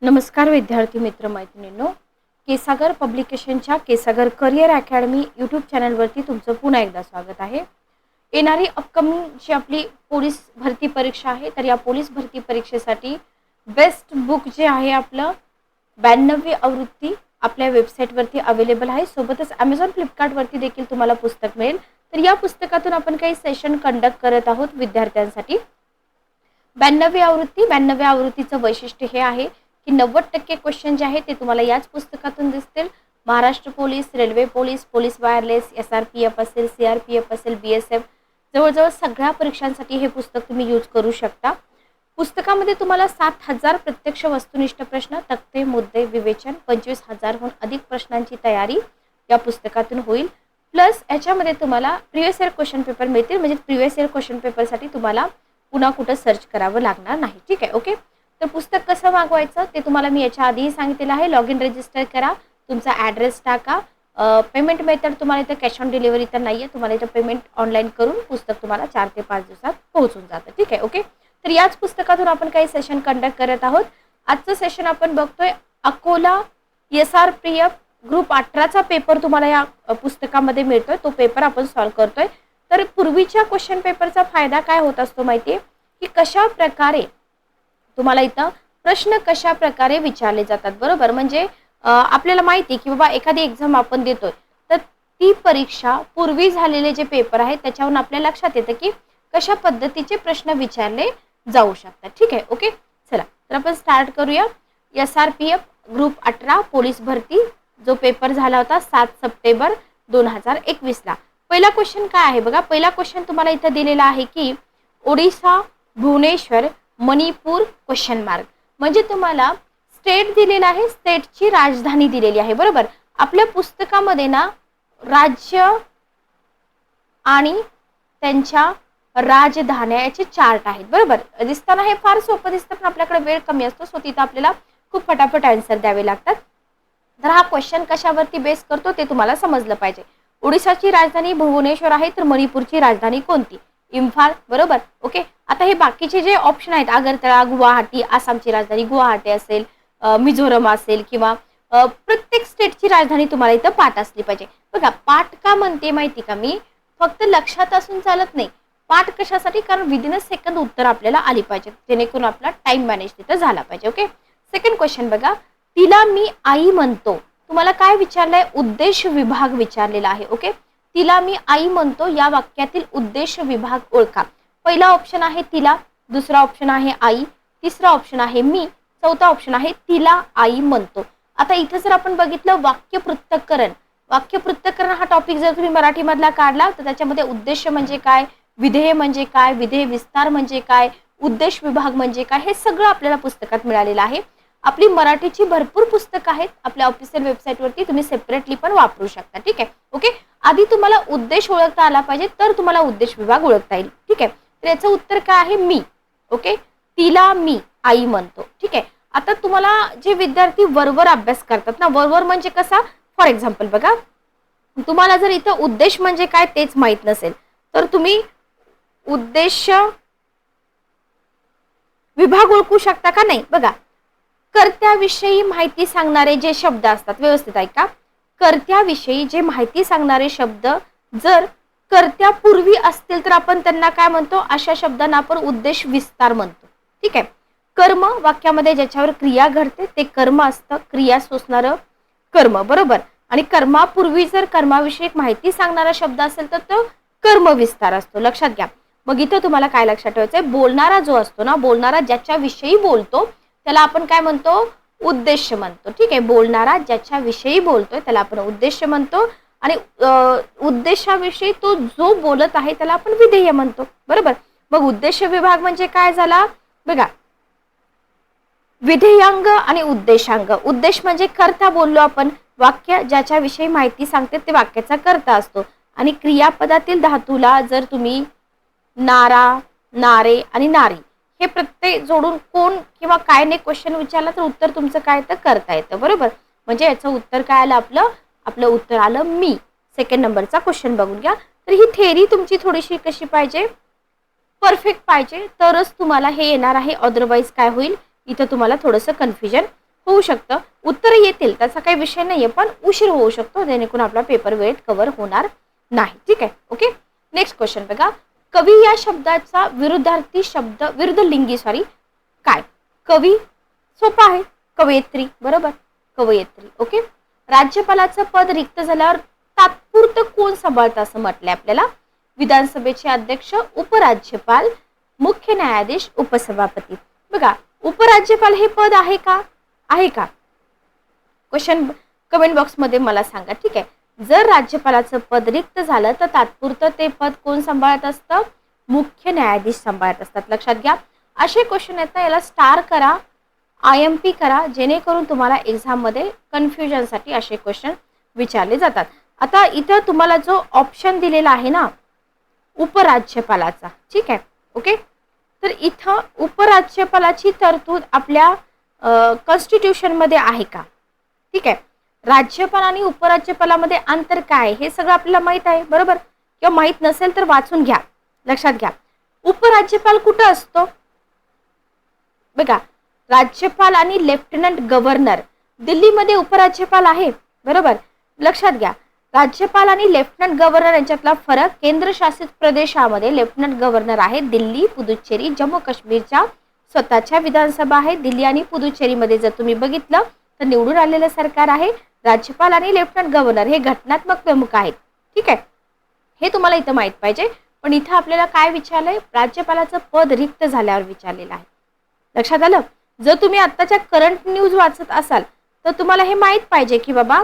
नमस्कार विद्यार्थी मित्र मैत्रिणींनो, केसागर पब्लिकेशनच्या केसागर करिअर अकॅडमी यूट्यूब चॅनलवरती तुमचं पुन्हा एकदा स्वागत आहे. येणारी अपकमिंग जी आपली पोलीस भरती परीक्षा आहे, तर या पोलीस भरती परीक्षेसाठी बेस्ट बुक जे आहे आपलं 92वी आवृत्ती आपल्या वेबसाईटवरती अवेलेबल आहे. सोबतच Amazon फ्लिपकार्टवरती देखील तुम्हाला पुस्तक मिळेल. तर या पुस्तकातून आपण काही सेशन कंडक्ट करत आहोत विद्यार्थ्यांसाठी. 92व्या आवृत्तीचं वैशिष्ट्य हे आहे की 90% क्वेश्चन जे आहे ते तुम्हाला याच पुस्तकातून दिसतील. Maharashtra police, railway police, police wireless, SRPF असेल, CRPF असेल, BSF, जवळजवळ सगळ्या परीक्षांसाठी हे पुस्तक तुम्ही यूज करू शकता. पुस्तकामध्ये तुम्हाला 7000 प्रत्यक्ष वस्तुनिष्ठ प्रश्न, तक्ते, मुद्दे, विवेचन, 25,000हून अधिक प्रश्नांची तयारी या पुस्तकातून होईल. प्लस याच्यामध्ये तुम्हाला प्रिव्हियस इयर क्वेश्चन पेपर मिळतील. म्हणजे प्रिव्हियस इयर क्वेश्चन पेपरसाठी तुम्हाला पुन्हा कुठं सर्च करावं लागणार नाही. ठीक आहे, ओके. तर पुस्तक कसं मागवायचं ते तुम्हाला मी याच्या आधीही सांगितलेलं आहे. लॉग इन रजिस्टर करा, तुमचा ॲड्रेस टाका. पेमेंट मेथड तुम्हाला इथं कॅश ऑन डिलिव्हरी तर नाही आहे. तुम्हाला इथं पेमेंट ऑनलाईन करून पुस्तक तुम्हाला 4 ते 5 दिवसात पोहोचून जातं. ठीक आहे, ओके. तर याच पुस्तकातून आपण काही सेशन कंडक्ट करत आहोत. आजचं सेशन आपण बघतोय अकोला SRPF ग्रुप 18चा पेपर तुम्हाला या पुस्तकामध्ये मिळतोय. तो पेपर आपण सॉल्व्ह करतोय. तर पूर्वीच्या क्वेश्चन पेपरचा फायदा काय होत असतो माहिती आहे की कशा प्रकारे तुम्हाला इथं प्रश्न कशा प्रकारे विचारले जातात. बरोबर, म्हणजे आपल्याला माहिती आहे की बाबा एखादी एक्झाम आपण देतोय तर ती परीक्षा पूर्वी झालेले जे पेपर आहेत त्याच्यावरून आपल्या लक्षात येतं की कशा पद्धतीचे प्रश्न विचारले जाऊ शकतात. ठीक आहे, ओके. चला तर आपण स्टार्ट करूया. SRPF ग्रुप 18 पोलीस भरती जो पेपर झाला होता 7 सप्टेंबर 2021ला. पहिला क्वेश्चन काय आहे बघा. पहिला क्वेश्चन तुम्हाला इथं दिलेला आहे की ओडिशा, भुवनेश्वर, मणिपूर क्वेश्चन मार्क. म्हणजे तुम्हाला स्टेट दिलेला आहे, स्टेटची राजधानी दिलेली आहे. बरोबर, आपल्या पुस्तकामध्ये ना राज्य आणि त्यांच्या राजधान्या याचे चार्ट आहेत. बरोबर, दिसताना हे फार सोपं दिसतं पण आपल्याकडे वेळ कमी असतो, सो तिथं आपल्याला खूप फटाफट आन्सर द्यावे लागतात. तर हा क्वेश्चन कशावरती बेस करतो ते तुम्हाला समजलं पाहिजे. ओडिशाची राजधानी भुवनेश्वर आहे, तर मणिपूरची राजधानी कोणती? इम्फाल. बरोबर, ओके. आता हे बाकीचे जे ऑप्शन आहेत आगरतळा, गुवाहाटी, आसामची राजधानी गुवाहाटी असेल, मिझोरम असेल किंवा प्रत्येक स्टेटची राजधानी तुम्हाला इथं पाठ असली पाहिजे. बघा, पाठ का म्हणते माहिती का मी? फक्त लक्षात असून चालत नाही. पाठ कशासाठी? कारण विदिन अ सेकंद उत्तर आपल्याला आली पाहिजे, जेणेकरून आपला टाइम मॅनेज तिथं झाला पाहिजे. ओके. सेकंड क्वेश्चन बघा. तिला मी आई म्हणतो. तुम्हाला काय विचारलंय? उद्देश विभाग विचारलेला आहे. ओके. तिला मी आई म्हणतो या वाक्यातील उद्देश विभाग ओळखा. पहिला ऑप्शन आहे तिला, दुसरा ऑप्शन आहे आई, तिसरा ऑप्शन आहे मी, चौथा ऑप्शन आहे तिला आई म्हणतो. आता इथं जर आपण बघितलं वाक्य पृथक्करण हा टॉपिक जर तुम्ही मराठीमधला काढला तर त्याच्यामध्ये उद्देश म्हणजे काय, विधेय म्हणजे काय, विधेय विस्तार म्हणजे काय, उद्देश विभाग म्हणजे काय, हे सगळं आपल्याला पुस्तकात मिळालेलं आहे. आपली मराठीची भरपूर पुस्तकं आहेत आपल्या ऑफिशियल वेबसाईटवरती, तुम्ही सेपरेटली पण वापरू शकता. ठीक आहे, ओके. आधी तुम्हाला उद्देश ओळखता आला पाहिजे तर तुम्हाला उद्देश विभाग ओळखता येईल. ठीक आहे, तर याचं उत्तर काय आहे? मी. ओके. तिला मी आई म्हणतो. ठीक आहे. आता तुम्हाला जे विद्यार्थी वरवर अभ्यास करतात ना, वरवर म्हणजे कसा? फॉर एक्झाम्पल बघा, तुम्हाला जर इथं उद्देश म्हणजे काय तेच माहित नसेल तर तुम्ही उद्देश विभाग ओळखू शकता का? नाही. बघा, कर्त्याविषयी माहिती सांगणारे जे शब्द असतात, व्यवस्थित ऐका, कर्त्याविषयी जे माहिती सांगणारे शब्द जर कर्त्यापूर्वी असतील तर आपण त्यांना काय म्हणतो? अशा शब्दांना आपण उद्देश विस्तार म्हणतो. ठीक आहे. कर्म, वाक्यामध्ये ज्याच्यावर क्रिया घडते ते कर्म असतं, क्रिया सोसणारं कर्म. बरोबर, आणि कर्मापूर्वी जर कर्माविषयी माहिती सांगणारा शब्द असेल तर तो कर्म विस्तार असतो. लक्षात घ्या. मग इथं तुम्हाला काय लक्षात ठेवायचंय? बोलणारा जो असतो ना, बोलणारा ज्याच्याविषयी बोलतो त्याला आपण काय म्हणतो? उद्देश म्हणतो. ठीक आहे. बोलणारा ज्याच्याविषयी बोलतोय त्याला आपण उद्देश म्हणतो, आणि उद्देशाविषयी तो जो बोलत आहे त्याला आपण विधेय म्हणतो. बरोबर. मग उद्देश विभाग म्हणजे काय झाला बघा, विधेयांग आणि उद्देशांग. उद्देश म्हणजे कर्ता बोललो आपण, वाक्य ज्याच्याविषयी माहिती सांगते ते वाक्याचा कर्ता असतो. आणि क्रियापदातील धातूला जर तुम्ही नारा, नारे आणि नारी हे प्रत्यय जोडून कोण किंवा काय ने क्वेश्चन विचारला तर उत्तर तुमचं काय तर करता येतं. बरोबर, म्हणजे याचं उत्तर काय आलं? आपलं उत्तर आलं मी. सेकंड नंबरचा क्वेश्चन बघून घ्या. तर ही थेरी तुमची थोडीशी कशी पाहिजे? परफेक्ट पाहिजे, तरच तुम्हाला हे येणार आहे. अदरवाईज काय होईल? इथं तुम्हाला थोडंसं कन्फ्युजन होऊ शकतं, उत्तर येतील त्याचा काही विषय नाहीये, पण उशीर होऊ शकतो जेणेकरून आपला पेपर वेळेत कव्हर होणार नाही. ठीक आहे. ओके. नेक्स्ट क्वेश्चन बघा. कवी या शब्दाचा विरुद्धार्थी शब्द विरुद्ध लिंगी काय? कवी सोपा आहे, कवयित्री. बरोबर, कवयित्री. ओके. राज्यपालाचं पद रिक्त झाल्यावर तात्पुरतं कोण सांभाळतं असं म्हटलंय आपल्याला? विधानसभेचे अध्यक्ष, उपराज्यपाल, मुख्य न्यायाधीश, उपसभापती. बघा, उपराज्यपाल हे पद आहे का? आहे का? क्वेश्चन कमेंट बॉक्स मध्ये मला सांगा. ठीक आहे. जर राज्यपालाचं पद रिक्त झालं तर तात्पुरतं ते पद कोण सांभाळत असतं? मुख्य न्यायाधीश सांभाळत असतात. लक्षात घ्या. असे क्वेश्चन येतात, याला स्टार करा, IMP करा, जेणेकरून तुम्हाला एक्झाम मध्ये कन्फ्युजनसाठी असे क्वेश्चन विचारले जातात. आता इथं तुम्हाला जो ऑप्शन दिलेला आहे ना उपराज्यपालाचा, ठीक आहे. ओके. तर इथं उपराज्यपालाची तरतूद आपल्या कॉन्स्टिट्यूशन मध्ये आहे का? ठीक आहे. राज्यपाल आणि उपराज्यपालामध्ये अंतर काय हे सगळं आपल्याला माहित आहे. बरोबर, किंवा माहित नसेल तर वाचून घ्या. लक्षात घ्या. उपराज्यपाल कुठं असतो? बघा, राज्यपाल आणि लेफ्टनंट गव्हर्नर, दिल्लीमध्ये उपराज्यपाल आहे. बरोबर, लक्षात घ्या. राज्यपाल आणि लेफ्टनंट गव्हर्नर यांच्यातला फरक, केंद्रशासित प्रदेशामध्ये लेफ्टनंट गव्हर्नर आहे दिल्ली, पुदुच्चेरी, जम्मू काश्मीरच्या स्वतःच्या विधानसभा आहे. दिल्ली आणि पुदुच्चेरीमध्ये जर तुम्ही बघितलं तर निवडून आलेलं सरकार आहे. राज्यपाल आणि लेफ्टनंट गव्हर्नर हे घटनात्मक प्रमुख आहेत. ठीक आहे. हे तुम्हाला इथं माहित पाहिजे. पण इथं आपल्याला काय विचारलंय? राज्यपालाचं पद रिक्त झाल्यावर विचारलेलं आहे. लक्षात आलं? जर तुम्ही आत्ताच्या करंट न्यूज वाचत असाल तर तुम्हाला हे माहित पाहिजे की बाबा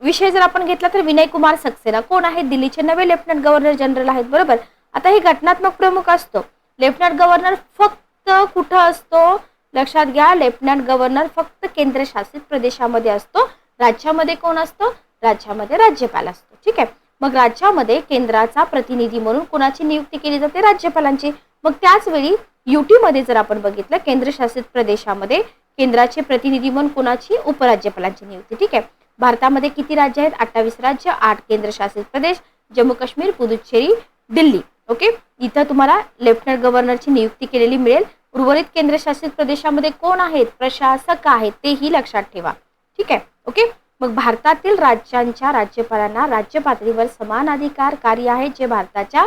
विषय जर आपण घेतला तर विनय कुमार सक्सेना कोण आहेत? दिल्लीचे नवे लेफ्टनंट गव्हर्नर जनरल आहेत. बरोबर. आता हे घटनात्मक प्रमुख असतो. लेफ्टनंट गव्हर्नर फक्त कुठं असतो? लक्षात घ्या. लेफ्टनंट गव्हर्नर फक्त केंद्रशासित प्रदेशामध्ये असतो. राज्यामध्ये कोण असतो? राज्यामध्ये राज्यपाल असतो. ठीक आहे. मग राज्यामध्ये केंद्राचा प्रतिनिधी म्हणून कोणाची नियुक्ती केली जाते? राज्यपालांची. मग त्याच वेळी युटी मध्ये जर आपण बघितलं केंद्रशासित प्रदेशामध्ये केंद्राचे प्रतिनिधी म्हणून कोणाची? उपराज्यपालांची नियुक्ती. ठीक आहे. भारतामध्ये किती राज्य आहेत? 28 राज्य, 8 केंद्रशासित प्रदेश, जम्मू काश्मीर, पुदुच्चेरी, दिल्ली. ओके. इथं तुम्हाला लेफ्टनंट गव्हर्नरची नियुक्ती केलेली मिळेल. उर्वरित केंद्रशासित प्रदेशामध्ये कोण आहेत? प्रशासक आहेत. तेही लक्षात ठेवा. ठीक आहे. ओके. मग भारतातील राज्यांच्या राज्यपालांना राज्य पातळीवर समान अधिकार कार्य आहे जे भारताच्या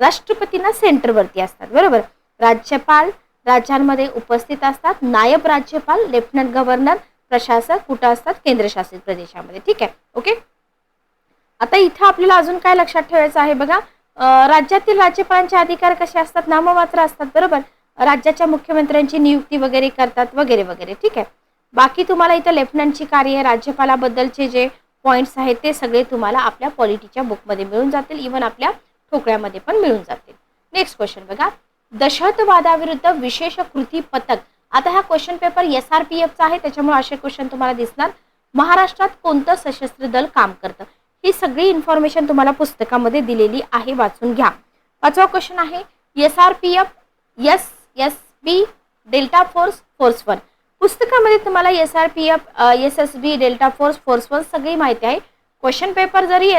राष्ट्रपतींना सेंटरवरती असतात. बरोबर. राज्यपाल राज्यांमध्ये उपस्थित असतात. नायब राज्यपाल, लेफ्टनंट गव्हर्नर, प्रशासक कुठं असतात? केंद्रशासित प्रदेशामध्ये. ठीक आहे. ओके. आता इथं आपल्याला अजून काय लक्षात ठेवायचं आहे बघा. राज्यातील राज्यपालांचे अधिकार कसे असतात? नाममात्र असतात. बरोबर. राज्याच्या मुख्यमंत्र्यांची नियुक्ती वगैरे करतात वगैरे वगैरे. ठीक आहे. बाकी तुम्हाला इथं लेफ्टनंटची कार्य, राज्यपालाबद्दलचे जे पॉइंट्स आहेत ते सगळे तुम्हाला आपल्या पॉलिटीच्या बुकमध्ये मिळून जातील. इव्हन आपल्या ठोकळ्यामध्ये पण मिळून जातील. नेक्स्ट क्वेश्चन बघा. दहशतवादाविरुद्ध विशेष कृती पथक. आता हा क्वेश्चन पेपर SRPFचा आहे त्याच्यामुळे असे क्वेश्चन तुम्हाला दिसणार. महाराष्ट्रात कोणतं सशस्त्र दल काम करतं? ही सगळी इन्फॉर्मेशन तुम्हाला पुस्तकामध्ये दिलेली आहे. वाचून घ्या. 5वा क्वेश्चन आहे SRPF, SSB, delta force, force 1. पुस्तकामध्ये तुम्हाला SRPF, SSB, delta force, force 1 सगळी माहिती आहे. क्वेश्चन पेपर जरी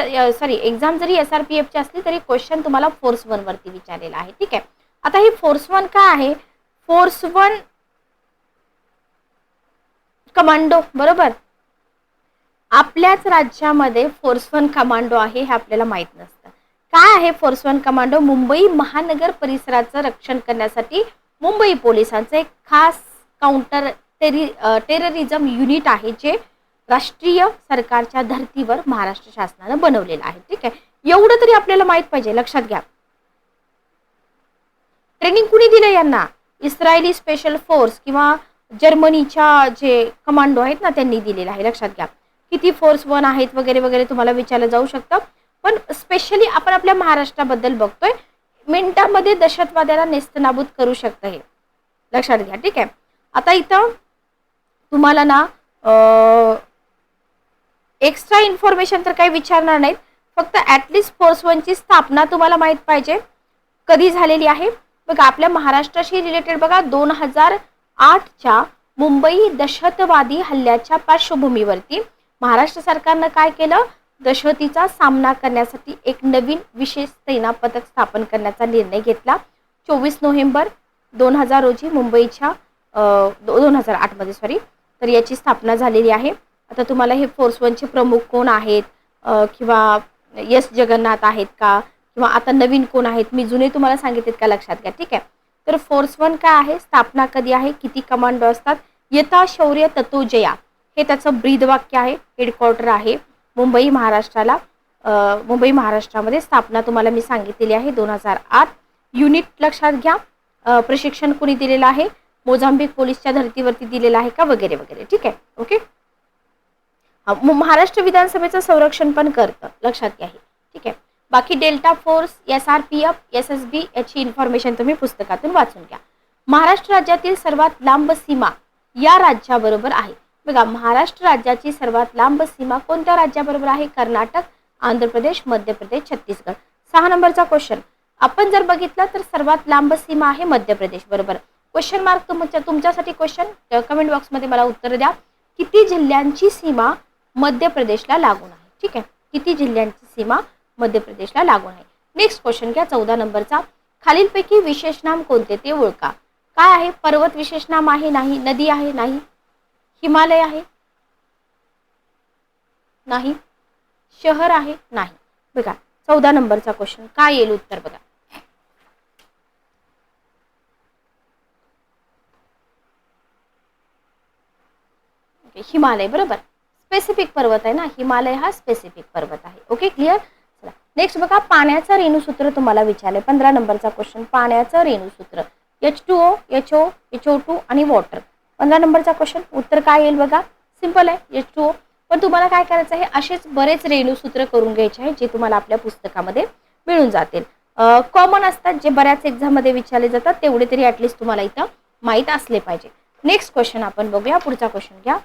एक्झाम जरी SRPFची असली तरी क्वेश्चन तुम्हाला फोर्स 1 वरती विचारलेला आहे. ठीक आहे. आता ही फोर्स 1 काय आहे? Force 1 commando. बरोबर. आपल्याच राज्यामध्ये फोर्स 1 कमांडो आहे हे आपल्याला माहित नसतं. काय आहे फोर्स 1 कमांडो? मुंबई महानगर परिसराचं रक्षण करण्यासाठी मुंबई पोलिसांचं एक खास काउंटर टेररिझम युनिट आहे जे राष्ट्रीय सरकारच्या धर्तीवर महाराष्ट्र शासनानं बनवलेलं आहे. ठीक आहे. एवढं तरी आपल्याला माहित पाहिजे. लक्षात घ्या. ट्रेनिंग कुणी दिलं यांना? इस्रायली स्पेशल फोर्स किंवा जर्मनीच्या जे कमांडो आहेत ना त्यांनी दिलेलं आहे. लक्षात घ्या. किती फोर्स 1 आहेत वगैरे वगैरे तुम्हाला विचारलं जाऊ शकतं. पण स्पेशली आपण आपल्या महाराष्ट्राबद्दल बघतोय. मिनिटांमध्ये दहशतवाद्याला नेस्तनाबूत करू शकतं हे लक्षात घ्या. ठीक आहे. आता इथं तुम्हाला ना एक्स्ट्रा इन्फॉर्मेशन तर काही विचारणार नाहीत. फक्त ॲटलिस्ट फोर्स 1 ची स्थापना तुम्हाला माहित पाहिजे कधी झालेली आहे. बघा आपल्या महाराष्ट्राशी रिलेटेड बघा 2008च्या मुंबई दहशतवादी हल्ल्याच्या पार्श्वभूमीवरती महाराष्ट्र सरकारनं काय केलं? दहशतीचा सामना करण्यासाठी एक नवीन विशेष सेना पथक स्थापन करण्याचा निर्णय घेतला. 24 नोव्हेंबर 2000 रोजी मुंबईच्या 2008 मध्ये तर याची स्थापना झालेली आहे. आता तुम्हाला हे फोर्स वनचे प्रमुख कोण आहेत किंवा एस जगन्नाथ आहेत का, किंवा आता नवीन कोण आहेत, मी जुने तुम्हाला सांगितलेत का, लक्षात घ्या. ठीक आहे. तर फोर्स वन काय आहे, स्थापना कधी आहे, किती कमांडो असतात, यथा शौर्य ततो जया, हे त्याचं ब्रीद वाक्य आहे. हेडक्वार्टर आहे मुंबई महाराष्ट्राला. मुंबई महाराष्ट्रामध्ये स्थापना तुम्हाला मी सांगितलेली आहे 2008. युनिट लक्षात घ्या. प्रशिक्षण कोणी दिलेलं आहे, मोझांबिक पोलीसच्या धर्तीवरती दिलेलं आहे का, वगैरे वगैरे. ठीक आहे. ओके. महाराष्ट्र विधानसभेचं संरक्षण पण करतं, लक्षात घ्या हे. ठीक आहे. बाकी डेल्टा फोर्स, SRPF, SSB याची इन्फॉर्मेशन तुम्ही पुस्तकातून वाचून घ्या. महाराष्ट्र राज्यातील सर्वात लांब सीमा या राज्याबरोबर आहे. बघा, महाराष्ट्र राज्याची सर्वात लांब सीमा कोणत्या राज्याबरोबर आहे, कर्नाटक, आंध्र प्रदेश, मध्य प्रदेश, छत्तीसगड. 6 नंबरचा क्वेश्चन आपण जर बघितला तर सर्वात लांब सीमा आहे मध्य प्रदेश, बरोबर. क्वेश्चन मार्क तुमच्यासाठी क्वेश्चन कमेंट बॉक्समध्ये मला उत्तर द्या. किती जिल्ह्यांची सीमा मध्य प्रदेशला लागून आहे. ठीक आहे. किती जिल्ह्यांची सीमा मध्य प्रदेशला लागून आहे. नेक्स्ट क्वेश्चन घ्या 14 नंबरचा. खालीलपैकी विशेष नाम कोणते ते ओळखा. काय आहे, पर्वत विशेष नाम आहे, नाही. नदी आहे, नाही. हिमालय आहे, नाही. शहर आहे, नाही. बघा 14 नंबरचा क्वेश्चन काय येईल उत्तर, बघा. हिमालय, बरोबर. स्पेसिफिक पर्वत आहे ना, हिमालय हा स्पेसिफिक पर्वत आहे. Okay, clear. चला नेक्स्ट बघा, पाण्याचं रेणूसूत्र तुम्हाला विचारले. 15 नंबरचा क्वेश्चन, पाण्याचं रेणूसूत्र. H2O, HO, HO2 आणि वॉटर. 15 नंबरचा क्वेश्चन उत्तर काय येईल, बघा. सिंपल आहे, H2O. पण तुम्हाला काय करायचं आहे, असेच बरेच रेणूसूत्र करून घ्यायचे आहे जे तुम्हाला आपल्या पुस्तकामध्ये मिळून जातील. कॉमन असतात, जे बऱ्याच एक्झाम मध्ये विचारले जातात, तेवढे तरी ऍटलीस्ट तुम्हाला इथं माहीत असले पाहिजे. नेक्स्ट क्वेश्चन आपण बघूया. पुढचा क्वेश्चन घ्या.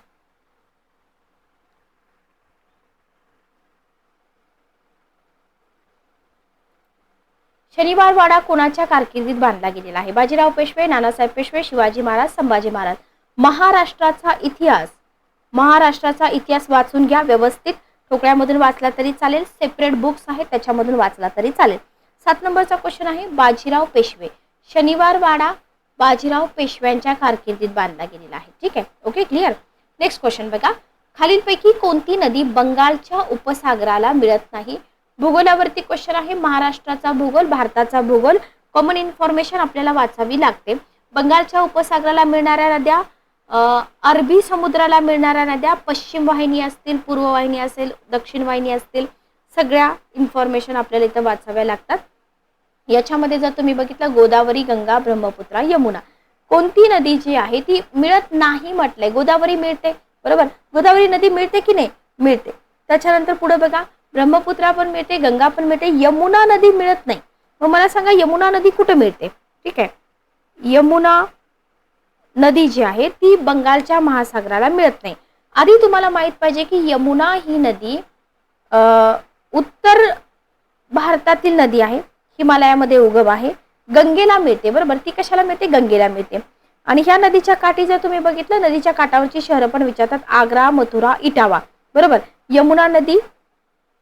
शनिवार वाडा कोणाच्या कारकिर्दीत बांधला गेलेला आहे. बाजीराव पेशवे, नानासाहेब पेशवे, शिवाजी महाराज, संभाजी महाराज. महाराष्ट्राचा इतिहास वाचून घ्या व्यवस्थित. ठोकळ्यामधून वाचला तरी चालेल, सेपरेट बुक्स आहेत त्याच्यामधून वाचला तरी चालेल. 7 नंबरचा क्वेश्चन आहे, बाजीराव पेशवे. शनिवार वाडा बाजीराव पेशव्यांच्या कारकिर्दीत बांधला गेलेला आहे. ठीक आहे. Okay, clear. नेक्स्ट क्वेश्चन बघा. खालीलपैकी कोणती नदी बंगालच्या उपसागराला मिळत नाही. भूगोलावरती क्वेश्चन आहे. महाराष्ट्राचा भूगोल, भारताचा भूगोल, कॉमन इन्फॉर्मेशन आपल्याला वाचावी लागते. बंगालच्या उपसागराला मिळणाऱ्या नद्या, अरबी समुद्राला मिळणाऱ्या नद्या, पश्चिम वाहिनी असतील, पूर्व वाहिनी असेल, दक्षिण वाहिनी असतील, सगळ्या इन्फॉर्मेशन आपल्याला इथं वाचाव्या लागतात. याच्यामध्ये जर तुम्ही बघितलं, गोदावरी, गंगा, ब्रह्मपुत्रा, यमुना. कोणती नदी जी आहे ती मिळत नाही म्हटलंय. गोदावरी मिळते, बरोबर. गोदावरी नदी मिळते की नाही, मिळते. त्याच्यानंतर पुढे बघा, ब्रह्मपुत्रा पण मिळते, गंगा पण मिळते, यमुना नदी मिळत नाही. मग मला सांगा यमुना नदी कुठे मिळते. ठीक आहे. यमुना नदी जी आहे ती बंगालच्या महासागराला मिळत नाही. आधी तुम्हाला माहित पाहिजे की यमुना ही नदी उत्तर भारतातील नदी आहे, हिमालयामध्ये उगम आहे. गंगेला मिळते, बरोबर. ती कशाला मिळते, गंगेला मिळते. आणि ह्या नदीच्या काठी जर तुम्ही बघितलं, नदीच्या काठावरची शहरं पण विचारतात, आग्रा, मथुरा, इटावा, बरोबर. यमुना नदी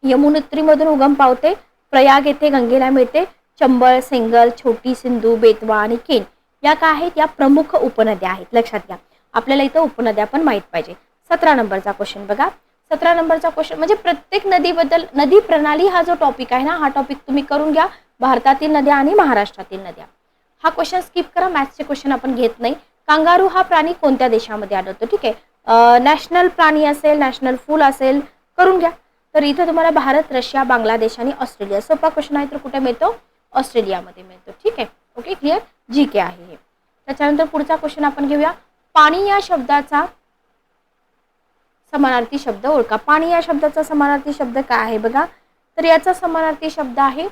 यमुनोत्रीमधून उगम पावते, प्रयाग येथे गंगेला मिळते. चंबळ, सेंगल, छोटी सिंधू, बेतवा आणि केन या काय आहेत, या प्रमुख उपनद्या आहेत. लक्षात घ्या, आपल्याला इथं उपनद्या पण माहित पाहिजे. 17 नंबरचा क्वेश्चन बघा. 17 नंबरचा क्वेश्चन म्हणजे प्रत्येक नदीबद्दल, नदी प्रणाली हा जो टॉपिक आहे ना, हा टॉपिक तुम्ही करून घ्या. भारतातील नद्या आणि महाराष्ट्रातील नद्या. हा क्वेश्चन स्किप करा, मॅथ्सचे क्वेश्चन आपण घेत नाही. कांगारू हा प्राणी कोणत्या देशामध्ये आढळतो. ठीक आहे. नॅशनल प्राणी असेल, नॅशनल फूल असेल, करून घ्या. तर इथे तुम्हाला भारत, रशिया, बांगलादेश आणि ऑस्ट्रेलिया. सोपा क्वेश्चन आहे, तर कुठे मिळतो, ऑस्ट्रेलियामध्ये मिळतो. ठीक आहे. Okay, clear. GK आहे हे. त्याच्यानंतर पुढचा क्वेश्चन आपण घेऊया. पाणी या शब्दाचा समानार्थी शब्द ओळखा. पाणी या शब्दाचा समानार्थी शब्द काय आहे बघा. तर याचा समानार्थी शब्द आहे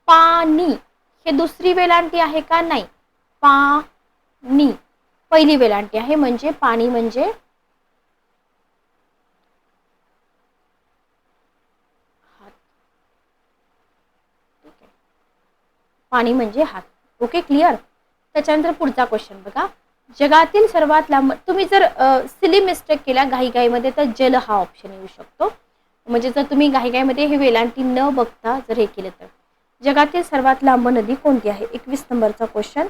पाणी. हे दुसरी वेलांटी आहे का, नाही. पाणी पहिली वेलांटी आहे, म्हणजे पाणी म्हणजे हात. ठीक आहे. पाणी म्हणजे हात. Okay, clear. त्याच्यानंतर पुढचा क्वेश्चन बघा. जगातील सर्वात लांब, तुम्ही जर सिली मिस्टेक केला घाईघाईमध्ये तर जल हा ऑप्शन येऊ शकतो. म्हणजे जर तुम्ही घाईघाईमध्ये हे वेलांटी न बघता जर हे केलं तर. जगातील सर्वात लांब नदी कोणती आहे. 21 नंबरचा क्वेश्चन.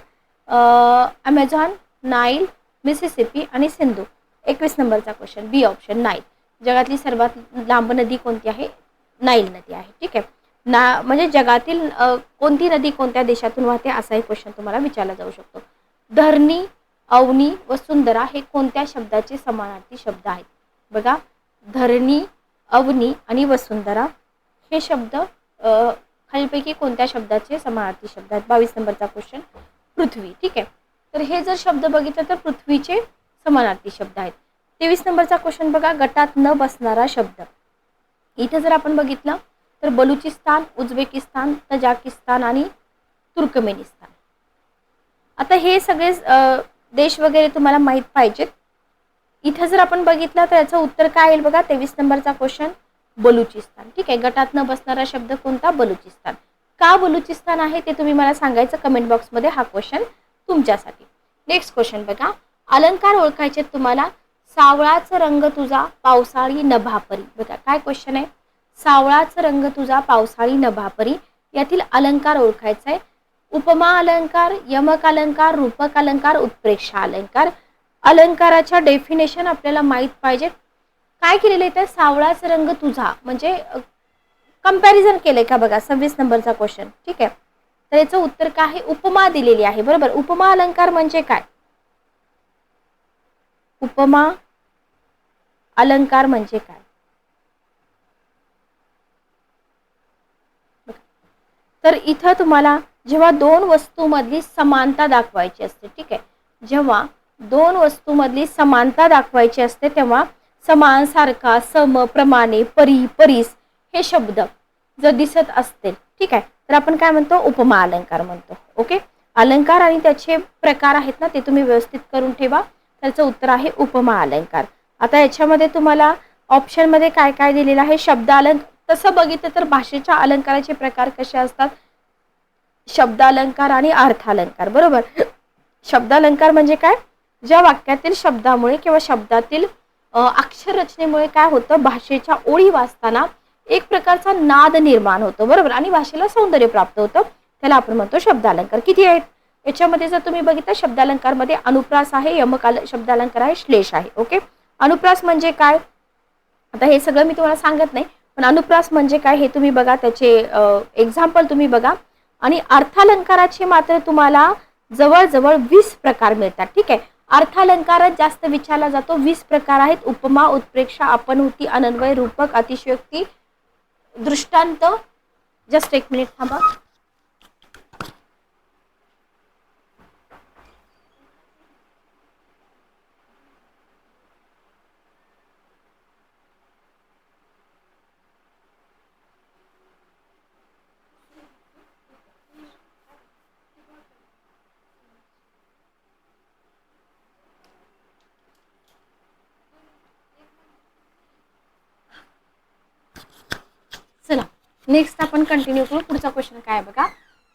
अमेझॉन, नाईल, मिसिसिपी आणि सिंधू. 21 नंबरचा क्वेश्चन, बी ऑप्शन नाईल. जगातली सर्वात लांब नदी कोणती आहे? नाईल नदी आहे. ठीक आहे ना, म्हणजे जगातील कोणती नदी कोणत्या देशातून वाहते असाही क्वेश्चन तुम्हाला विचारला जाऊ शकतो. धरणी, अवनी, वसुंधरा हे कोणत्या शब्दाचे समानार्थी शब्द आहेत? बघा, धरणी, अवनी आणि वसुंधरा हे शब्द खालीलपैकी कोणत्या शब्दाचे समानार्थी शब्द आहेत? 22 नंबरचा क्वेश्चन, पृथ्वी. ठीक आहे, तर हे जर शब्द बघितलं तर पृथ्वीचे समानार्थी शब्द आहेत. 23 नंबरचा क्वेश्चन बघा, गटात न बसणारा शब्द. इथे जर आपण बघितलं तर बलुचिस्तान, उझबेकिस्तान, तजाकिस्तान आणि तुर्कमेनिस्तान. आता हे सगळे देश वगैरे तुम्हाला माहीत पाहिजेत. इथं जर आपण बघितलं तर याचं उत्तर काय येईल बघा, 23 नंबरचा क्वेश्चन, बलुचिस्तान. ठीक आहे, गटात न बसणारा शब्द कोणता? बलुचिस्तान. का बलुचिस्तान आहे ते तुम्ही मला सांगायचं कमेंट बॉक्समध्ये. हा क्वेश्चन तुमच्यासाठी. नेक्स्ट क्वेश्चन बघा, अलंकार ओळखायचे तुम्हाला. सावळाचा रंग तुझा पावसाळी नभापरी. बघा काय क्वेश्चन आहे, सावळाचा रंग तुझा पावसाळी नभापरी यातील अलंकार ओळखायचा आहे. उपमा अलंकार, यमक अलंकार, रूपक अलंकार, उत्प्रेक्षा अलंकार. अलंकाराच्या डेफिनेशन आपल्याला माहित पाहिजे. काय केलेलं आहे, सावळाचा रंग तुझा म्हणजे कंपॅरिझन केलंय का बघा, 26 नंबरचा क्वेश्चन. ठीक आहे, तर याचं उत्तर काय आहे? उपमा दिलेली आहे. बरोबर, उपमा अलंकार म्हणजे काय? उपमा अलंकार म्हणजे काय? तर इथं तुम्हाला जेव्हा दोन वस्तूमधली समानता दाखवायची असते. ठीक आहे, जेव्हा दोन वस्तूमधली समानता दाखवायची असते तेव्हा समान, सारखा, सम, प्रमाणे, परी, परीस हे शब्द जर दिसत असतील, ठीक आहे, तर आपण काय म्हणतो? उपमा अलंकार म्हणतो. ओके, अलंकार आणि त्याचे प्रकार आहेत ना, ते तुम्ही व्यवस्थित करून ठेवा. त्याचं उत्तर आहे उपमा अलंकार. आता याच्यामध्ये तुम्हाला ऑप्शनमध्ये काय काय दिलेलं आहे? शब्द अलंकार. तसं बघितलं तर भाषेच्या अलंकाराचे प्रकार कसे असतात? शब्द अलंकार आणि अर्थ अलंकार. बरोबर, शब्द अलंकार म्हणजे काय? ज्या वाक्यातील शब्दामुळे किंवा शब्दातील अक्षर रचनेमुळे काय होतं, भाषेच्या ओळी वाचताना एक प्रकारचा नाद निर्माण होतो. बरोबर, आणि भाषेला सौंदर्य प्राप्त होतं, त्याला आपण म्हणतो शब्द अलंकार. किती आहेत याच्यामध्ये? जर तुम्ही बघितलं, शब्द अलंकार मध्ये अनुप्रास आहे, यमक शब्द अलंकार आहे, श्लेष आहे. ओके, अनुप्रास म्हणजे काय? आता हे सगळं मी तुम्हाला सांगत नाही, पण अनुप्रास म्हणजे काय हे तुम्ही बघा, त्याचे एक्झाम्पल तुम्ही बघा. आणि अर्थालंकाराचे मात्र तुम्हाला जवळजवळ 20 प्रकार मिळतात. ठीक आहे, अर्थालंकारच जास्त विचारला जातो. 20 प्रकार आहेत. उपमा, उत्प्रेक्षा, आपणहुती, अनन्वय, रूपक, अतिशयोक्ती, दृष्टांत. जस्ट एक मिनिट थांबा. चला, नेक्स्ट आपण कंटिन्यू करू. पुढचा क्वेश्चन काय बघा.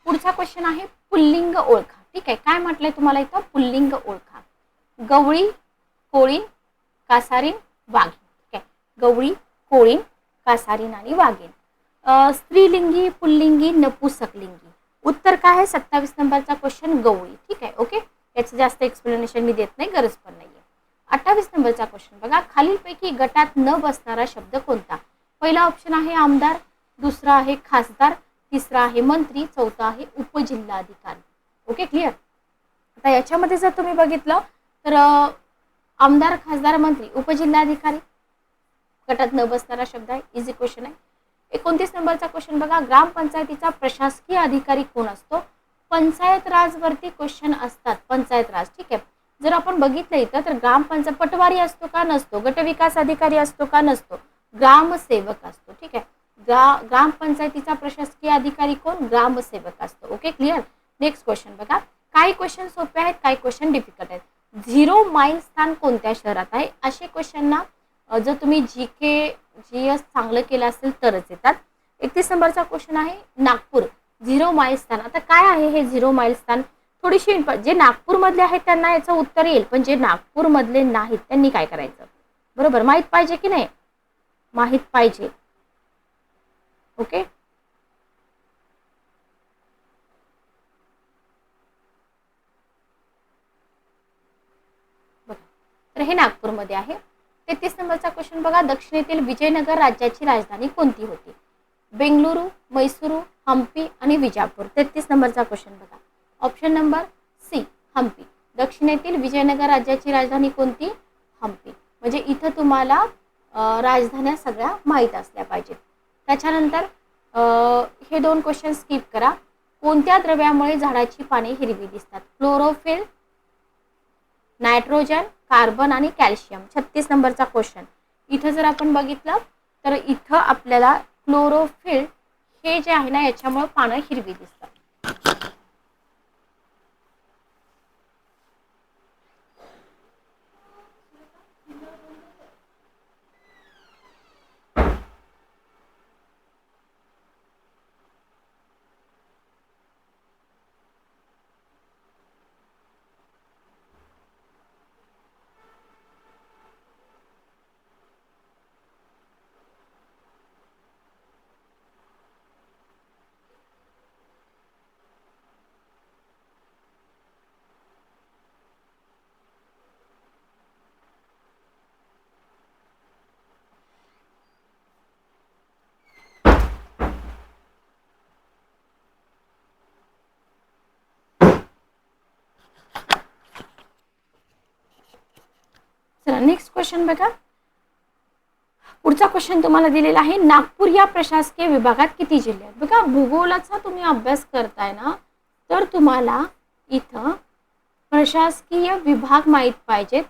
पुढचा क्वेश्चन आहे पुल्लिंग ओळखा. ठीक आहे, काय म्हटलंय तुम्हाला इथं? पुल्लिंग ओळखा. गवळी, कोळी, कासारीन, वाघीण. ठीक आहे, गवळी, कोळी, कासारीन आणि वाघीण. स्त्रीलिंगी, पुल्लिंगी, नपुसकलिंगी. उत्तर काय आहे? 27 नंबरचा क्वेश्चन, गवळी. ठीक आहे, ओके, याचं जास्त एक्सप्लेनेशन मी देत नाही, गरज पण नाहीये. 28 नंबरचा क्वेश्चन बघा, खालीलपैकी गटात न बसणारा शब्द कोणता? पहिला ऑप्शन आहे आमदार, दुसरा आहे खासदार, तिसरा आहे मंत्री, चौथा आहे उपजिल्हाधिकारी. Okay, clear. आता याच्यामध्ये जर तुम्ही बघितलं तर आमदार, खासदार, मंत्री, उपजिल्हाधिकारी गटात न बसणारा शब्द आहे. इझी क्वेश्चन आहे. 29 नंबरचा क्वेश्चन बघा, ग्रामपंचायतीचा प्रशासकीय अधिकारी कोण असतो? पंचायत राज वरती क्वेश्चन असतात. पंचायत राज. ठीक आहे, जर आपण बघितलं इथं तर ग्रामपंचायत पटवारी असतो का? नसतो. गटविकास अधिकारी असतो का? नसतो. ग्रामसेवक असतो. ठीक आहे, ग्रामपंचायतीचा प्रशासकीय अधिकारी कोण? ग्रामसेवक असतो. Okay, clear. नेक्स्ट क्वेश्चन बघा, काही क्वेश्चन सोपे आहेत, काही क्वेश्चन डिफिकल्ट आहेत. 0 माईल स्थान कोणत्या शहरात आहे? असे क्वेश्चनना जर तुम्ही जीएस चांगलं केलं असेल तरच येतात. 31 नंबरचा क्वेश्चन आहे नागपूर, 0 माईल स्थान. आता काय आहे हे 0 माईल स्थान? थोडीशी जे नागपूर मधले आहेत त्यांना याचं उत्तर येईल, पण जे नागपूर मधले नाहीत त्यांनी काय करायचं? बरोबर, माहित पाहिजे की नाही? माहित पाहिजे. ओके, तर हे नागपूरमध्ये आहे. 33 नंबरचा क्वेश्चन बघा, दक्षिणेतील विजयनगर राज्याची राजधानी कोणती होती? बेंगलुरू, मैसूरू, हम्पी आणि विजापूर. 33 नंबरचा क्वेश्चन बघा. Option number C Hampi. दक्षिणेतील विजयनगर राज्याची राजधानी कोणती? हम्पी. म्हणजे इथं तुम्हाला राजधान्या सगळ्या माहीत असल्या पाहिजेत. त्याच्यानंतर हे 2 क्वेश्चन स्किप करा. कोणत्या द्रव्यामुळे झाडाची पाने हिरवी दिसतात? क्लोरोफिल, नायट्रोजन, कार्बन आणि कॅल्शियम. 36 नंबरचा क्वेश्चन. इथं जर आपण बघितलं तर इथं आपल्याला क्लोरोफिल हे जे आहे ना याच्यामुळे पानं हिरवी दिसतात. चला नेक्स्ट क्वेश्चन बघा. पुढचा क्वेश्चन तुम्हाला दिलेला आहे, नागपूर या प्रशासकीय विभागात किती जिल्हे आहेत? बघा भूगोलाचा तुम्ही अभ्यास करताय ना तर तुम्हाला इथं प्रशासकीय विभाग माहित पाहिजेत,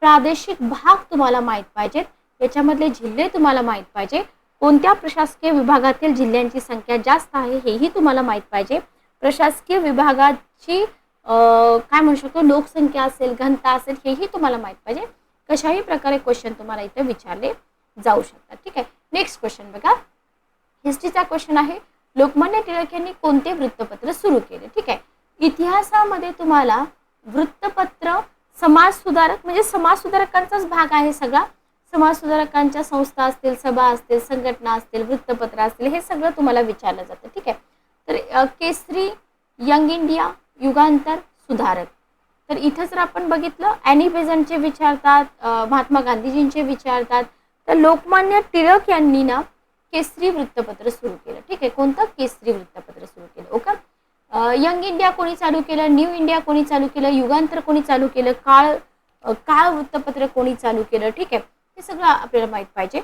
प्रादेशिक भाग तुम्हाला माहित पाहिजेत, याच्यामधले जिल्हे तुम्हाला माहित पाहिजे, कोणत्या प्रशासकीय विभागातील जिल्ह्यांची संख्या जास्त आहे हेही तुम्हाला माहित पाहिजे, प्रशासकीय विभागाची काय म्हणू शकतो लोकसंख्या असेल, घनता असेल हेही तुम्हाला माहित पाहिजे. कशाही प्रकारे क्वेश्चन तुम्हाला इथे विचारले जाऊ शकतात. ठीक आहे. नेक्स्ट क्वेश्चन बघा. हिस्ट्रीचा क्वेश्चन आहे, लोकमान्य टिळक यांनी कोणते वृत्तपत्र सुरू केले? ठीक आहे. इतिहासामध्ये तुम्हाला वृत्तपत्र समाज सुधारक म्हणजे समाज सुधारकांचाच भाग आहे सगळा. समाज सुधारकांच्या संस्था असतील, सभा असतील, संघटना असतील, वृत्तपत्र असतील, हे सगळं तुम्हाला विचारलं जातं. ठीक आहे. तर केसरी, यंग इंडिया, युगांतर, सुधारक. तर इथं जर आपण बघितलं ॲनी बेझंटचे विचारतात, महात्मा गांधीजींचे विचारतात, तर लोकमान्य टिळक यांनी ना केसरी वृत्तपत्र सुरू केलं. ठीक आहे. कोणतं? केसरी वृत्तपत्र सुरू केलं. ओके. यंग इंडिया कोणी चालू केलं, न्यू इंडिया कोणी चालू केलं, युगांतर कोणी चालू केलं, काळ वृत्तपत्र कोणी चालू केलं? ठीक आहे. हे सगळं आपल्याला माहित पाहिजे.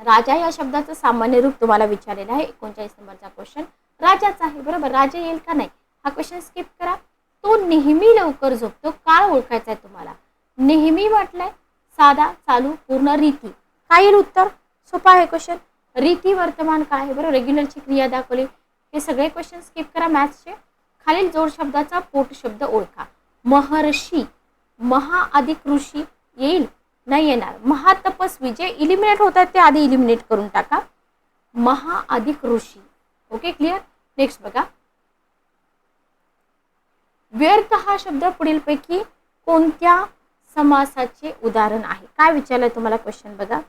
राजा या शब्दाचं सामान्य रूप तुम्हाला विचारलेलं आहे. 39 नंबरचा क्वेश्चन राजाचा आहे. बरोबर. राजा येईल का नाही हा क्वेश्चन स्किप करा. तो नेहमी लवकर झोपतो. काळ ओळखायचा आहे तुम्हाला. नेहमी म्हटलंय, साधा, चालू, पूर्ण, रीती. काय येईल उत्तर? सोपा आहे क्वेश्चन. रीती वर्तमान काय आहे? बरोबर. रेग्युलरची क्रिया दाखवली. हे सगळे क्वेश्चन स्किप करा मॅथ्सचे. खालील जोड शब्दाचा पोट शब्द ओळखा. महर्षी, महा अधिक ऋषी येईल? नाही येणार. महातपस्वी जे इलिमिनेट होतात ते आधी इलिमिनेट करून टाका. महा अधिक ऋषी. Okay clear. नेक्स्ट बघा. व्यर्थ हा शब्द पुढीलपैकी कोणत्या समासाचे उदाहरण आहे? काय विचारलंय तुम्हाला क्वेश्चन बघा.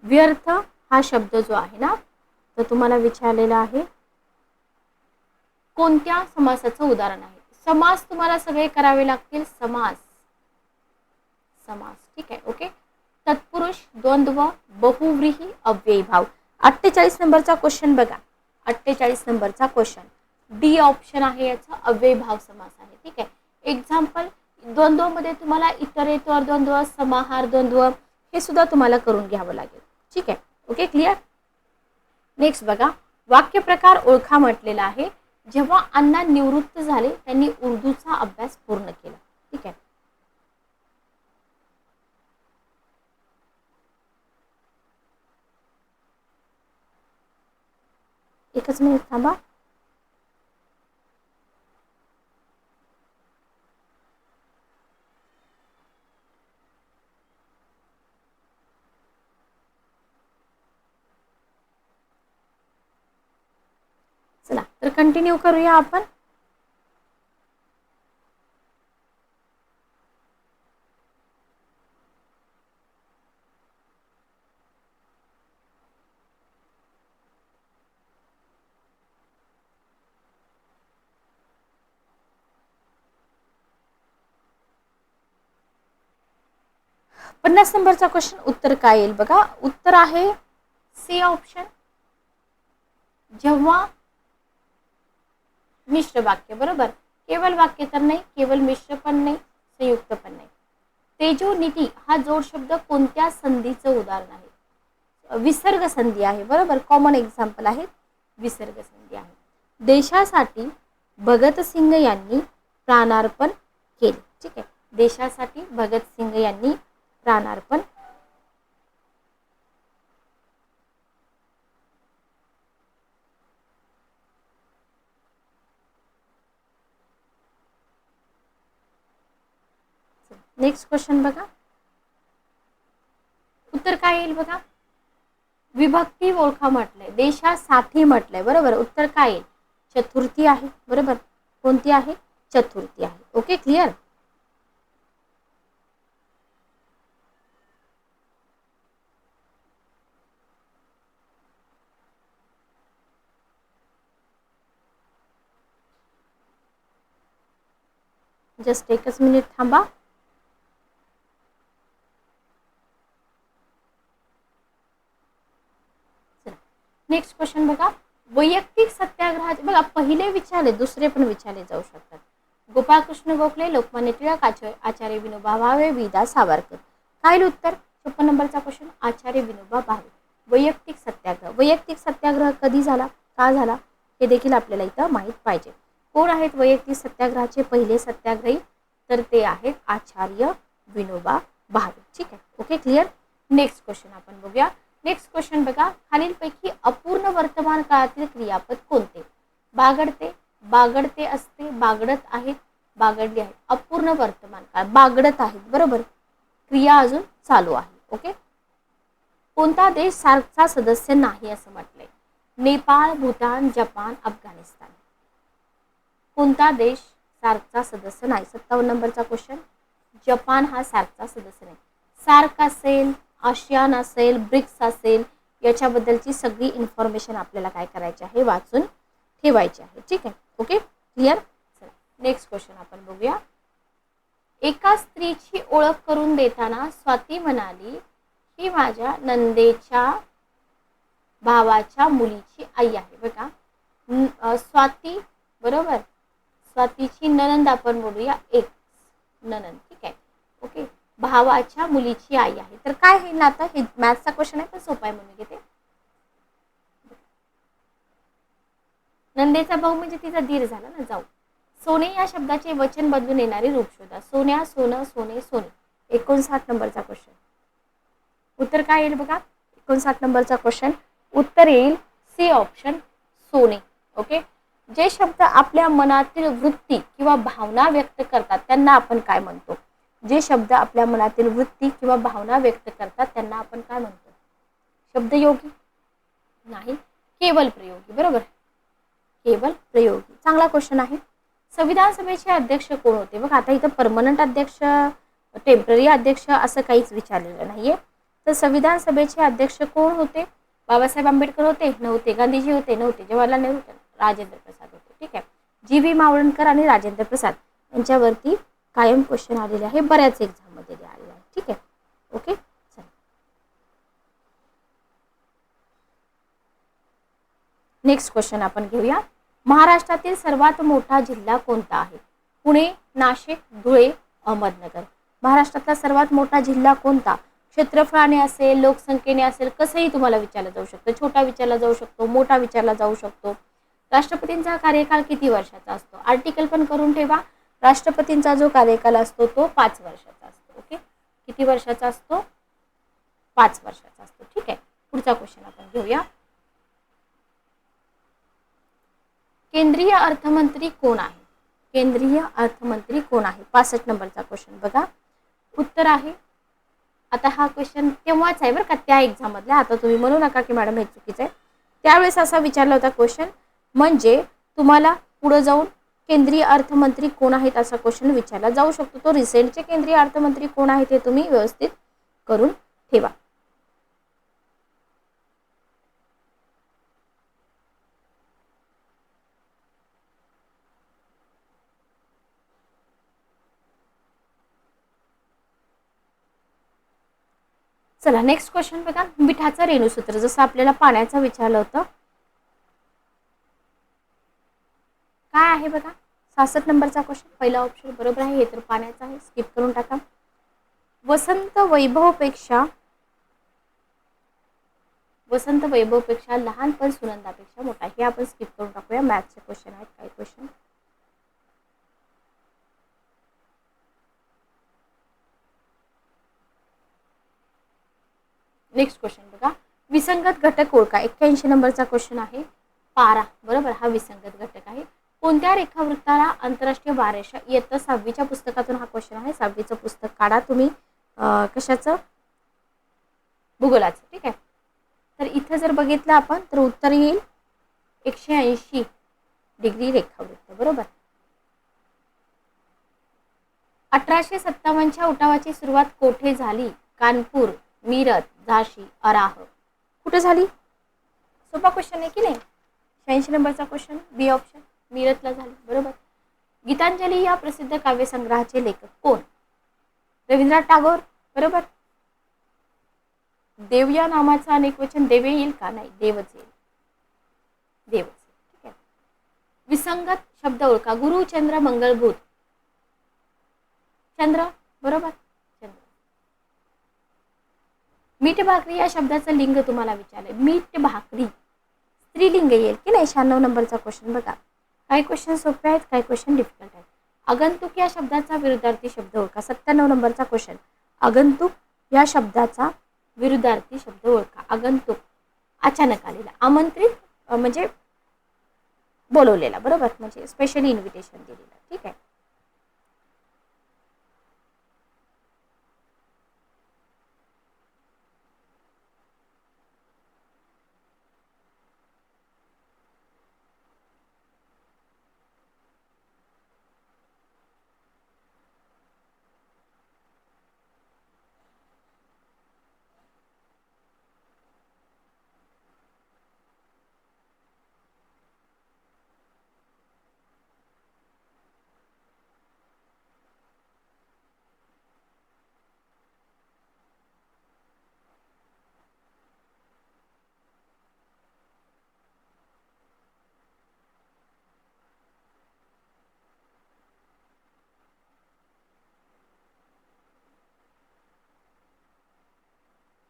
व्यर्थ हा शब्द जो आहे ना तो तुम्हाला विचारलेला आहे कोणत्या समासाचं उदाहरण आहे? समास तुम्हाला सगळे करावे लागतील. समास. ठीक आहे. ओके. तत्पुरुष, द्वंद्व, बहुव्रीही, अव्ययीभाव. 48 नंबरचा क्वेश्चन बघा. 48 नंबरचा क्वेश्चन डी ऑप्शन आहे याचा अव्ययीभाव समास आहे. ठीक आहे. एक्झाम्पल द्वंद्व मध्ये तुम्हाला इतरेतर द्वंद्व, समाहार द्वंद्व हे सुद्धा तुम्हाला करून घ्यावं लागेल. ठीक आहे. Okay clear. नेक्स्ट बघा. वाक्य प्रकार ओळखा म्हटलेला आहे. जेव्हा अण्णा निवृत्त झाले त्यांनी उर्दूचा अभ्यास पूर्ण केला. ठीक आहे. एकच मिनिट थांबा. चला तर कंटिन्यू करूया आपण. 50 नंबरचा क्वेश्चन उत्तर काय येईल बघा. उत्तर आहे सी ऑप्शन. जेव्हा मिश्र वाक्य, बरोबर, केवळ वाक्य तर नाही, केवळ मिश्र पण नाही, संयुक्त पण नाही. तेजोनिधी हा जोड शब्द कोणत्या संधीचं उदाहरण आहे? विसर्ग संधी आहे, बरोबर, कॉमन एक्झाम्पल आहे, विसर्ग संधी आहे. देशासाठी भगतसिंग यांनी प्राणार्पण केले. ठीक आहे, देशासाठी भगतसिंग यांनी प्राणार्पण. नेक्स्ट क्वेश्चन बघा, उत्तर काय येईल बघा. विभक्ती ओळखा म्हटलंय, देशासाठी म्हटलंय, बरोबर, उत्तर काय येईल? चतुर्थी आहे, बरोबर. कोणती आहे? चतुर्थी आहे. Okay, clear. जस्ट एकच मिनिट थांबा. नेक्स्ट क्वेश्चन बघा. वैयक्तिक सत्याग्रहाचे बघा पहिले विचारले, दुसरे पण विचारले जाऊ शकतात. गोपाळकृष्ण गोखले, लोकमान्य टिळक, आचार्य विनोबा भावे, विदा सावरकर. काय उत्तर? 56 नंबरचा क्वेश्चन आचार्य विनोबा भावे. वैयक्तिक सत्याग्रह, वैयक्तिक सत्याग्रह कधी झाला, का झाला, हे देखील आपल्याला इथं माहित पाहिजे. कोण आहेत वैयक्तिक सत्याग्रहाचे पहिले सत्याग्रही? तर ते आहेत आचार्य विनोबा भावे. ठीक आहे, ओके, क्लिअर. नेक्स्ट क्वेश्चन आपण बघूया. नेक्स्ट क्वेश्चन बघा. खालीलपैकी अपूर्ण वर्तमान काळातील क्रियापद कोणते? बागडते, बागडते असते, बागडत आहेत, बागडली आहेत. अपूर्ण वर्तमान काळ, बागडत आहेत, बरोबर, क्रिया अजून चालू आहे. ओके. कोणता देश सार्कचा सदस्य नाही असं म्हटलंय? नेपाळ, भूतान, जपान, अफगाणिस्तान. कोणता देश सार्कचा सदस्य नाही? 57 नंबरचा क्वेश्चन. जपान हा सार्कचा सदस्य नाही. सार्क असेल, आशियान असेल, ब्रिक्स असेल, याच्याबद्दलची सगळी इन्फॉर्मेशन आपल्याला काय करायची आहे? वाचून ठेवायची आहे. ठीक आहे, ओके, क्लिअर. चला नेक्स्ट क्वेश्चन आपण बघूया. एका स्त्रीची ओळख करून देताना स्वाती म्हणाली ही माझ्या नंदेच्या भावाच्या मुलीची आई आहे. बघा स्वाती, बरोबर, स्वातीची ननंद आपण बोलूया, एक ननंद. ठीक आहे, ओके. भावाच्या मुलीची आई आहे, तर काय आहे ना, आता हे मॅथ्सचा क्वेश्चन आहे पण सोपा आहे म्हणून घेते. नंदेचा भाऊ म्हणजे तिचा दीर झाला ना, जाऊ. सोने या शब्दाचे वचन बदलून येणारे रूप शोधा. सोन्या, सोनं, सोने, सोने. 59 नंबरचा क्वेश्चन. उत्तर काय येईल बघा. 59 नंबरचा क्वेश्चन उत्तर येईल सी ऑप्शन, सोने. ओके. जे शब्द आपल्या मनातील वृत्ती किंवा भावना व्यक्त करतात त्यांना आपण काय म्हणतो? जे शब्द आपल्या मनातील वृत्ती किंवा भावना व्यक्त करतात त्यांना आपण काय म्हणतो? शब्दयोगी नाही, केवल प्रयोगी, बरोबर, केवल प्रयोगी. चांगला क्वेश्चन आहे. संविधान सभेचे अध्यक्ष कोण होते? बघा आता इथं परमनंट अध्यक्ष, टेम्पररी अध्यक्ष असं काहीच विचारलेलं नाहीये. तर संविधान सभेचे अध्यक्ष कोण होते? बाबासाहेब आंबेडकर होते? नव्हते. गांधीजी होते? नव्हते. जवाहरलाल नेहरू होते? राजेंद्र प्रसाद होते. ठीक आहे. जी व्ही मावळणकर आणि राजेंद्र प्रसाद यांच्यावरती कायम क्वेश्चन आलेले आहे, बऱ्याच एक्झाम मध्ये आलेले आहे. ठीक आहे, ओके. नेक्स्ट क्वेश्चन आपण घेऊया. महाराष्ट्रातील सर्वात मोठा जिल्हा कोणता आहे? पुणे, नाशिक, धुळे, अहमदनगर. महाराष्ट्रातला सर्वात मोठा जिल्हा कोणता? क्षेत्रफळाने असेल, लोकसंख्येने असेल, कसंही तुम्हाला विचारलं जाऊ शकतं. छोटा विचारला जाऊ शकतो, मोठा विचारला जाऊ शकतो. राष्ट्रपतींचा कार्यकाळ किती वर्षाचा असतो? आर्टिकल पण करून ठेवा. राष्ट्रपतींचा जो कार्यकाल असतो तो 5 वर्षाचा असतो. ओके, किती वर्षाचा असतो? 5 वर्षाचा असतो. ठीक आहे, पुढचा क्वेश्चन आपण घेऊया. केंद्रीय अर्थमंत्री कोण आहे? केंद्रीय अर्थमंत्री कोण आहे? 65 नंबरचा क्वेश्चन बघा. उत्तर आहे, आता हा क्वेश्चन तेव्हाच आहे बरं का त्या एक्झाम मधला, आता तुम्ही म्हणू नका की मॅडम हे चुकीचं आहे. त्यावेळेस असा विचारला होता क्वेश्चन, म्हणजे तुम्हाला पुढे जाऊन केंद्रीय अर्थमंत्री कोण आहेत असा क्वेश्चन विचारला जाऊ शकतो. तो रिसेंटचे केंद्रीय अर्थमंत्री कोण आहेत हे तुम्ही व्यवस्थित करून ठेवा. चला नेक्स्ट क्वेश्चन बघा, मिठाचं रेणुसूत्र, जसं आपल्याला पाण्याचं विचारलं होतं, काय आहे बघा. 66 नंबरचा क्वेश्चन, पहिला ऑप्शन बरोबर आहे, हे तर पाण्याचं आहे, स्किप करून टाका. वसंत वैभवपेक्षा लहान पण सुनंदापेक्षा मोठा, हे आपण स्किप करून टाकूया. मॅथ्सचे क्वेश्चन आहेत काही क्वेश्चन. नेक्स्ट क्वेश्चन बघा, विसंगत घटक ओळखा. 81 नंबरचा क्वेश्चन आहे. पारा, बरोबर, हा विसंगत घटक आहे. कोणत्या रेखावृत्ताला आंतरराष्ट्रीय बारेशा, इयत्ता 6वीच्या पुस्तकातून हा क्वेश्चन आहे. 6वीचं पुस्तक काढा तुम्ही, कशाचं, भूगोलाचं. ठीक आहे. तर इथं जर बघितलं आपण तर उत्तर येईल 180 डिग्री रेखावृत्त, बरोबर. 1857च्या उठावाची सुरुवात कोठे झाली? कानपूर, मीरत, झाशी, अराह. कुठे झाली? सोपा क्वेश्चन आहे की नाही. 86 नंबरचा क्वेश्चन, बी ऑप्शन, मीरतला झाली, बरोबर. गीतांजली या प्रसिद्ध काव्यसंग्रहाचे लेखक कोण? रवींद्रनाथ टागोर, बरोबर. देव या नामाचा अनेक वचन देवे येईल का? नाही, देवच येईल, देवच. ठीक आहे. विसंगत शब्द ओळखा. गुरु, चंद्र, मंगळ, बुध. चंद्र, बरोबर, चंद्र. मीठ भाकरी या शब्दाचं लिंग तुम्हाला विचारलंय. मीठ भाकरी स्त्रीलिंग येईल की नाही. 96 नंबरचा क्वेश्चन बघा. काही क्वेश्चन सोपे आहेत, काही क्वेश्चन डिफिकल्ट आहेत. आगंतुक या शब्दाचा विरुद्धार्थी शब्द ओळखा. 97 नंबरचा क्वेश्चन, आगंतुक या शब्दाचा विरुद्धार्थी शब्द ओळखा. आगंतुक, अचानक आलेला, आमंत्रित म्हणजे बोलवलेला, बरोबर, म्हणजे स्पेशली इन्व्हिटेशन दिलेलं. ठीक आहे.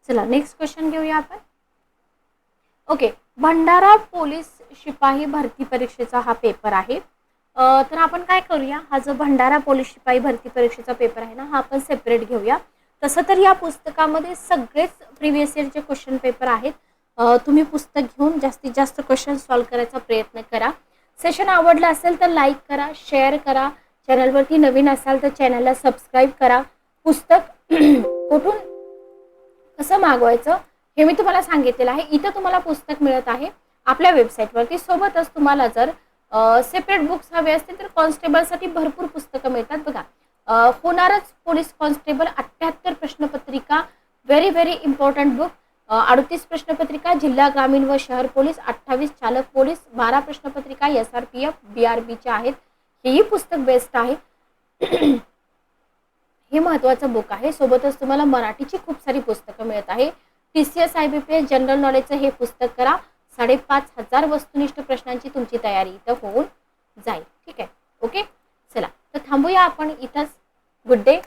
चला नेक्स्ट क्वेश्चन घेऊया आपण. ओके, भंडारा पोलीस शिपाई भरती परीक्षेचा हा पेपर आहे. तर आपण काय करूया, हा जो भंडारा पोलीस शिपाई भरती परीक्षेचा पेपर आहे ना, हा आपण सेपरेट घेऊया. तसं तर या पुस्तकामध्ये सगळेच प्रिव्हियस इयरचे क्वेश्चन पेपर आहेत. तुम्ही पुस्तक घेऊन जास्तीत जास्त क्वेश्चन सॉल्व्ह करायचा प्रयत्न करा. सेशन आवडलं असेल तर लाईक करा, शेअर करा. चॅनलवरती नवीन असाल तर चॅनलला सबस्क्राईब करा. पुस्तक कुठून कसं मागवायचं हे मी तुम्हाला सांगितलेलं आहे. इथं तुम्हाला पुस्तक मिळत आहे आपल्या वेबसाईटवरती. सोबतच तुम्हाला जर सेपरेट बुक्स हवे असतील तर कॉन्स्टेबलसाठी भरपूर पुस्तकं मिळतात बघा. होणारच पोलीस कॉन्स्टेबल, 78 प्रश्नपत्रिका, व्हेरी व्हेरी इम्पॉर्टंट बुक. 38 प्रश्नपत्रिका जिल्हा ग्रामीण व शहर पोलीस, 28 चालक पोलीस, 12 प्रश्नपत्रिका SRPF BRBच्या आहेत. हेही पुस्तक बेस्ट आहे. हे महत्त्वाचं बुक आहे. सोबतच तुम्हाला मराठीची खूप सारी पुस्तकं मिळत आहे. TCS IBPS जनरल नॉलेजचं हे पुस्तक करा. 5,500 वस्तुनिष्ठ प्रश्नांची तुमची तयारी इथं होऊन जाईल. ठीक आहे. ओके, चला तर थांबूया आपण इथंच. Good day.